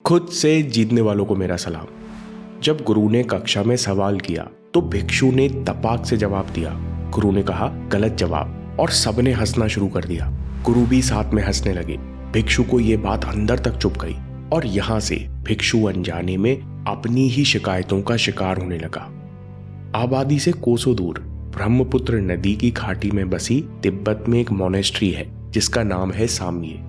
खुद से जीतने वालों को मेरा सलाम। जब गुरु ने कक्षा में सवाल किया तो भिक्षु ने तपाक से जवाब दिया। गुरु ने कहा गलत जवाब और सबने हंसना शुरू कर दिया। गुरु भी साथ में हंसने लगे। भिक्षु को ये बात अंदर तक चुभ गई और यहाँ से भिक्षु अनजाने में अपनी ही शिकायतों का शिकार होने लगा। आबादी से कोसों दूर ब्रह्मपुत्र नदी की घाटी में बसी तिब्बत में एक मोनेस्ट्री है जिसका नाम है साम्य।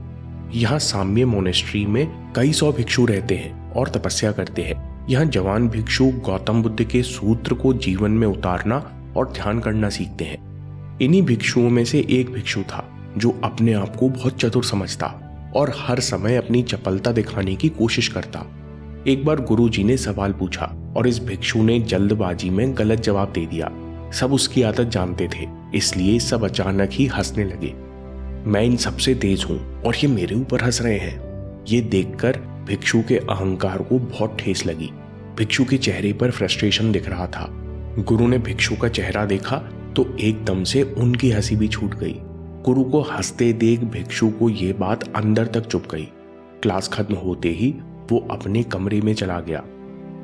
यहाँ साम्य मोनेस्ट्री में कई सौ भिक्षु रहते हैं और तपस्या करते हैं। यहाँ जवान भिक्षु गौतम बुद्ध के सूत्र को जीवन में उतारना और ध्यान करना सीखते हैं। इन्हीं भिक्षुओं में से एक भिक्षु था जो अपने आप को बहुत चतुर समझता और हर समय अपनी चपलता दिखाने की कोशिश करता। एक बार गुरुजी ने सवाल पूछा और इस भिक्षु ने जल्दबाजी में गलत जवाब दे दिया। सब उसकी आदत जानते थे, इसलिए सब अचानक ही हंसने लगे। मैं इन सबसे तेज हूं और ये मेरे ऊपर हंस रहे हैं। ये देखकर भिक्षु के अहंकार को बहुत ठेस लगी। भिक्षु के चेहरे पर फ्रस्ट्रेशन दिख रहा था। गुरु ने भिक्षु का चेहरा देखा तो एकदम से उनकी हंसी भी छूट गई। गुरु को हंसते देख भिक्षु को ये बात अंदर तक चुभ गई। क्लास खत्म होते ही वो अपने कमरे में चला गया।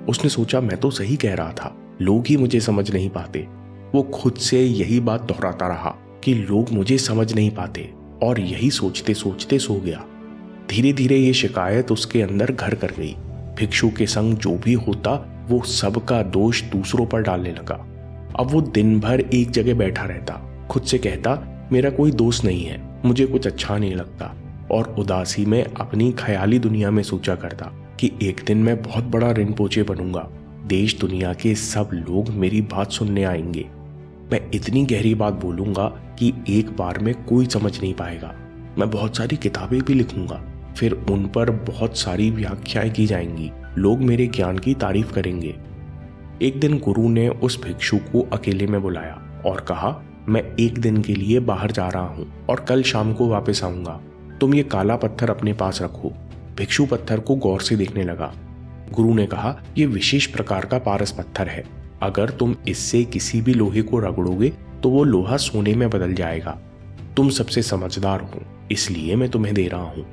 उसने सोचा मैं तो सही कह रहा था, लोग ही मुझे समझ नहीं पाते। वो खुद से यही बात दोहराता रहा कि लोग मुझे समझ नहीं पाते और यही सोचते सोचते सो गया। धीरे धीरे ये शिकायत उसके अंदर घर कर गई। भिक्षु के संग जो भी होता वो सबका दोष दूसरों पर डालने लगा। अब वो दिन भर एक जगह बैठा रहता, खुद से कहता मेरा कोई दोस्त नहीं है, मुझे कुछ अच्छा नहीं लगता और उदासी में अपनी ख्याली दुनिया में सोचा करता कि एक दिन मैं बहुत बड़ा रिनपोचे बनूंगा। देश दुनिया के सब लोग मेरी बात सुनने आएंगे। मैं इतनी गहरी बात बोलूंगा कि एक बार में कोई समझ नहीं पाएगा। मैं बहुत सारी किताबें भी लिखूंगा, फिर उन पर बहुत सारी व्याख्याएं की जाएंगी। लोग मेरे ज्ञान की तारीफ करेंगे। एक दिन गुरु ने उस भिक्षु को अकेले में बुलाया और कहा मैं एक दिन के लिए बाहर जा रहा हूं और कल शाम को वापस आऊंगा। तुम ये काला पत्थर अपने पास रखो। भिक्षु पत्थर को गौर से देखने लगा। गुरु ने कहा यह विशेष प्रकार का पारस पत्थर है। अगर तुम इससे किसी भी लोहे को रगड़ोगे तो वो लोहा सोने में बदल जाएगा। तुम सबसे समझदार हो, इसलिए मैं तुम्हें दे रहा हूं।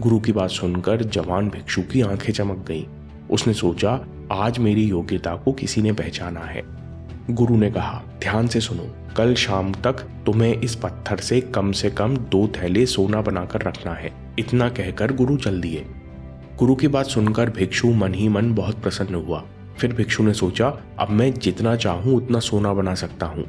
गुरु की बात सुनकर जवान भिक्षु की आंखें चमक गईं। उसने सोचा आज मेरी योग्यता को किसी ने पहचाना है। गुरु ने कहा ध्यान से सुनो, कल शाम तक तुम्हें इस पत्थर से कम 2 थैले सोना बनाकर रखना है। इतना कहकर गुरु चल दिए। गुरु की बात सुनकर भिक्षु मन ही मन बहुत प्रसन्न हुआ। फिर भिक्षु ने सोचा अब मैं जितना चाहूं उतना सोना बना सकता हूं।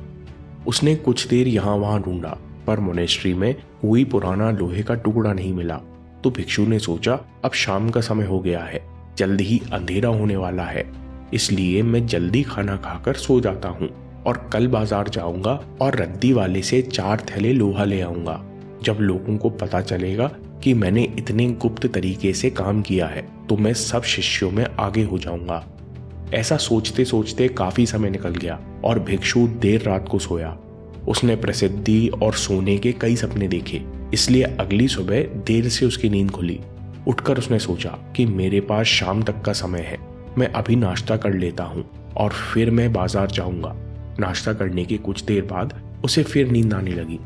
उसने कुछ देर यहाँ वहां ढूंढा पर मोनेस्ट्री में कोई पुराना लोहे का टुकड़ा नहीं मिला। तो भिक्षु ने सोचा अब शाम का समय हो गया है, जल्दी ही अंधेरा होने वाला है, इसलिए मैं जल्दी खाना खाकर सो जाता हूँ और कल बाजार जाऊंगा और रद्दी वाले से 4 थैले लोहा ले आऊंगा। जब लोगों को पता चलेगा कि मैंने इतने गुप्त तरीके से काम किया है तो मैं सब शिष्यों में आगे हो जाऊंगा। ऐसा सोचते सोचते काफी समय निकल गया और भिक्षु देर रात को सोया। उसने प्रसिद्धि और सोने के कई सपने देखे, इसलिए अगली सुबह देर से उसकी नींद खुली। उठकर उसने सोचा कि मेरे पास शाम तक का समय है, मैं अभी नाश्ता कर लेता हूँ और फिर मैं बाजार जाऊंगा। नाश्ता करने के कुछ देर बाद उसे फिर नींद आने लगी।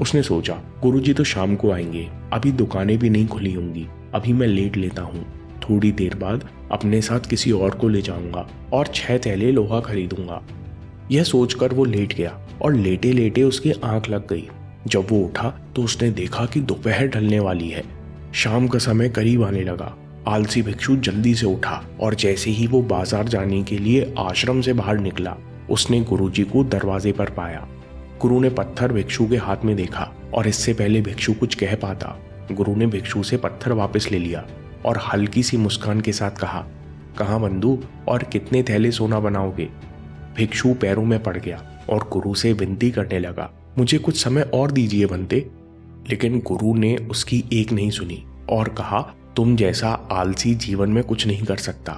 उसने सोचा गुरुजी तो शाम को आएंगे, अभी दुकानें भी नहीं खुली होंगी, अभी मैं लेट लेता हूँ। थोड़ी देर बाद अपने साथ किसी और को ले जाऊंगा और 6 थैले लोहा खरीदूंगा। यह सोचकर वो लेट गया और लेटे लेटे उसकी आंख लग गई। जब वो उठा तो उसने देखा कि दोपहर ढलने वाली है। शाम का समय करीब आने लगा। आलसी भिक्षु जल्दी से उठा और जैसे ही वो बाजार जाने के लिए आश्रम से बाहर निकला, उसने गुरुजी को दरवाजे पर पाया। गुरु ने पत्थर भिक्षु के हाथ में देखा और इससे पहले भिक्षु कुछ कह पाता, गुरु ने भिक्षु से पत्थर वापस ले लिया और हल्की सी मुस्कान के साथ कहा कहाँ बंधु और कितने थैले सोना बनाओगे। भिक्षु पैरों में पड़ गया और गुरु से विनती करने लगा मुझे कुछ समय और दीजिए बनते। लेकिन गुरु ने उसकी एक नहीं सुनी और कहा तुम जैसा आलसी जीवन में कुछ नहीं कर सकता।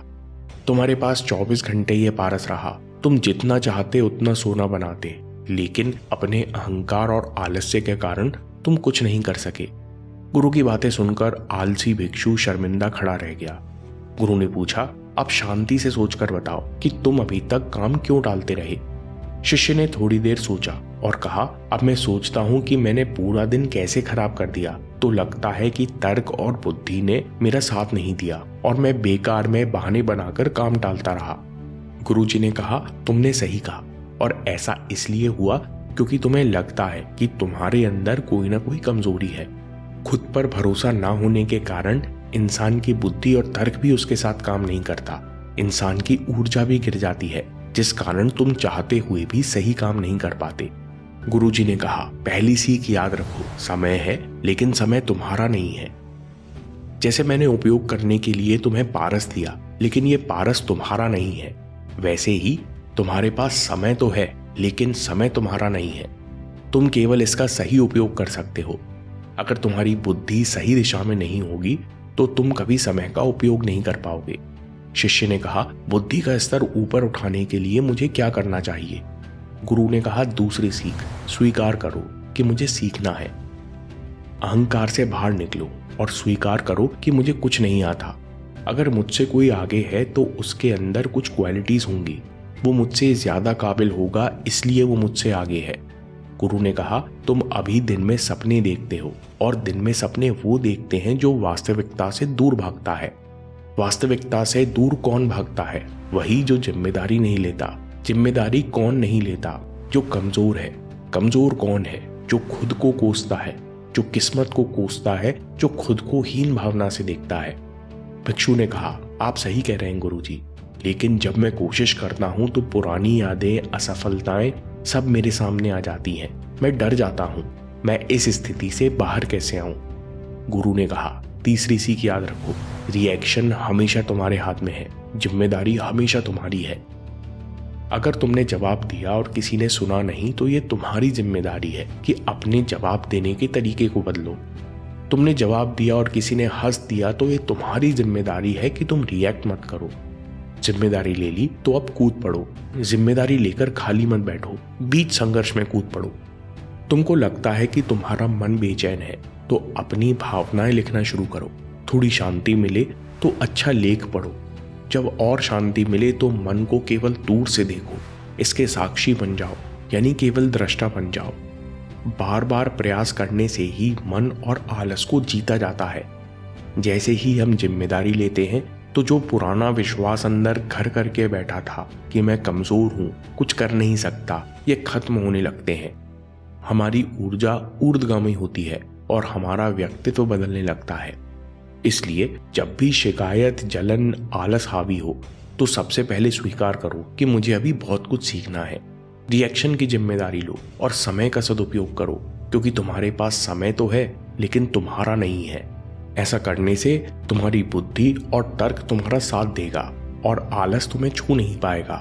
तुम्हारे पास 24 घंटे ये पारस रहा, तुम जितना चाहते उतना सोना बनाते, लेकिन अपने अहंकार और आलस्य के कारण तुम कुछ नहीं कर सके। गुरु की बातें सुनकर आलसी भिक्षु शर्मिंदा खड़ा रह गया। गुरु ने पूछा अब शांति से सोचकर बताओ कि तुम अभी तक काम क्यों टालते रहे। शिष्य ने थोड़ी देर सोचा और कहा, अब मैं सोचता हूँ कि मैंने पूरा दिन कैसे खराब कर दिया। तो लगता है कि तर्क और बुद्धि ने मेरा साथ नहीं दिया और मैं बेकार में बहाने बनाकर काम टालता रहा। गुरुजी ने कहा, तुमने सही कहा, और ऐसा इसलिए हुआ क्योंकि तुम्हें लगता है कि तुम्हारे अंदर कोई ना कोई कमजोरी है। खुद पर भरोसा ना होने के कारण इंसान की बुद्धि और तर्क भी उसके साथ काम नहीं करता। इंसान की ऊर्जा भी गिर जाती है, जिस कारण तुम चाहते हुए भी सही काम नहीं कर पाते। गुरुजी ने कहा, पहली सीख याद रखो, समय है लेकिन समय तुम्हारा नहीं है। जैसे मैंने उपयोग करने के लिए तुम्हें पारस दिया, लेकिन ये पारस तुम्हारा नहीं है, वैसे ही तुम्हारे पास समय तो है लेकिन समय तुम्हारा नहीं है। तुम केवल इसका सही उपयोग कर सकते हो। अगर तुम्हारी बुद्धि सही दिशा में नहीं होगी तो तुम कभी समय का उपयोग नहीं कर पाओगे। शिष्य ने कहा, बुद्धि का स्तर ऊपर उठाने के लिए मुझे क्या करना चाहिए? गुरु ने कहा, दूसरी सीख, स्वीकार करो कि मुझे सीखना है। अहंकार से बाहर निकलो और स्वीकार करो कि मुझे कुछ नहीं आता। अगर मुझसे कोई आगे है तो उसके अंदर कुछ क्वालिटीज होंगी। वो मुझसे ज्यादा काबिल होगा, इसलिए वो मुझसे आगे है। गुरु ने कहा, तुम अभी दिन में सपने देखते हो और दिन में सपने वो देखते हैं जो वास्तविकता से दूर भागता है। वास्तविकता से दूर कौन भागता है? वही जो जिम्मेदारी नहीं लेता। जिम्मेदारी कौन नहीं लेता? जो कमजोर है। कमजोर कौन है? जो खुद को कोसता है, जो किस्मत को कोसता है, जो खुद को हीन भावना से देखता है। भिक्षु ने कहा, आप सही कह रहे हैं गुरुजी, लेकिन जब मैं कोशिश करता हूं तो पुरानी यादें, असफलताएं सब मेरे सामने आ जाती हैं। मैं डर जाता हूं, मैं इस स्थिति से बाहर कैसे आऊं? गुरु ने कहा, तीसरी सीख याद रखो, रिएक्शन हमेशा तुम्हारे हाथ में है, जिम्मेदारी हमेशा तुम्हारी है। अगर तुमने जवाब दिया और किसी ने सुना नहीं तो ये तुम्हारी जिम्मेदारी है कि अपने जवाब देने के तरीके को बदलो। तुमने जवाब दिया और किसी ने हंस दिया तो ये तुम्हारी जिम्मेदारी है कि तुम रिएक्ट मत करो। जिम्मेदारी ले ली तो अब कूद पड़ो। जिम्मेदारी लेकर खाली मत बैठो, बीच संघर्ष में कूद पड़ो। तुमको लगता है कि तुम्हारा मन बेचैन है तो अपनी भावनाएं लिखना शुरू करो। थोड़ी शांति मिले तो अच्छा लेख पढ़ो। जब और शांति मिले तो मन को केवल दूर से देखो, इसके साक्षी बन जाओ, यानी केवल दृष्टा बन जाओ। बार बार प्रयास करने से ही मन और आलस को जीता जाता है। जैसे ही हम जिम्मेदारी लेते हैं तो जो पुराना विश्वास अंदर घर करके बैठा था कि मैं कमजोर हूं, कुछ कर नहीं सकता, ये खत्म होने लगते हैं। हमारी ऊर्जा ऊर्ध्वगामी होती है और हमारा व्यक्तित्व बदलने लगता है। इसलिए जब भी शिकायत, जलन, आलस हावी हो तो सबसे पहले स्वीकार करो कि मुझे अभी बहुत कुछ सीखना है। रिएक्शन की जिम्मेदारी लो और समय का सदुपयोग करो, क्योंकि तुम्हारे पास समय तो है लेकिन तुम्हारा नहीं है। ऐसा करने से तुम्हारी बुद्धि और तर्क तुम्हारा साथ देगा और आलस तुम्हें छू नहीं पाएगा।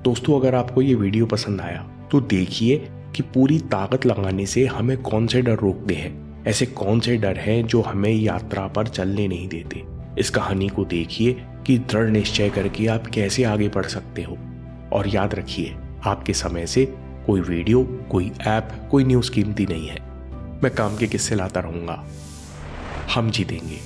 दोस्तों, अगर आपको ये वीडियो पसंद आया तो देखिए कि पूरी ताकत लगाने से हमें कौन से डर रोकते हैं। ऐसे कौन से डर हैं जो हमें यात्रा पर चलने नहीं देते। इस कहानी को देखिए कि दृढ़ निश्चय करके आप कैसे आगे बढ़ सकते हो। और याद रखिए, आपके समय से कोई वीडियो, कोई ऐप, कोई न्यूज़ कीमती नहीं है। मैं काम के किस्से लाता रहूंगा। हम जीतेंगे।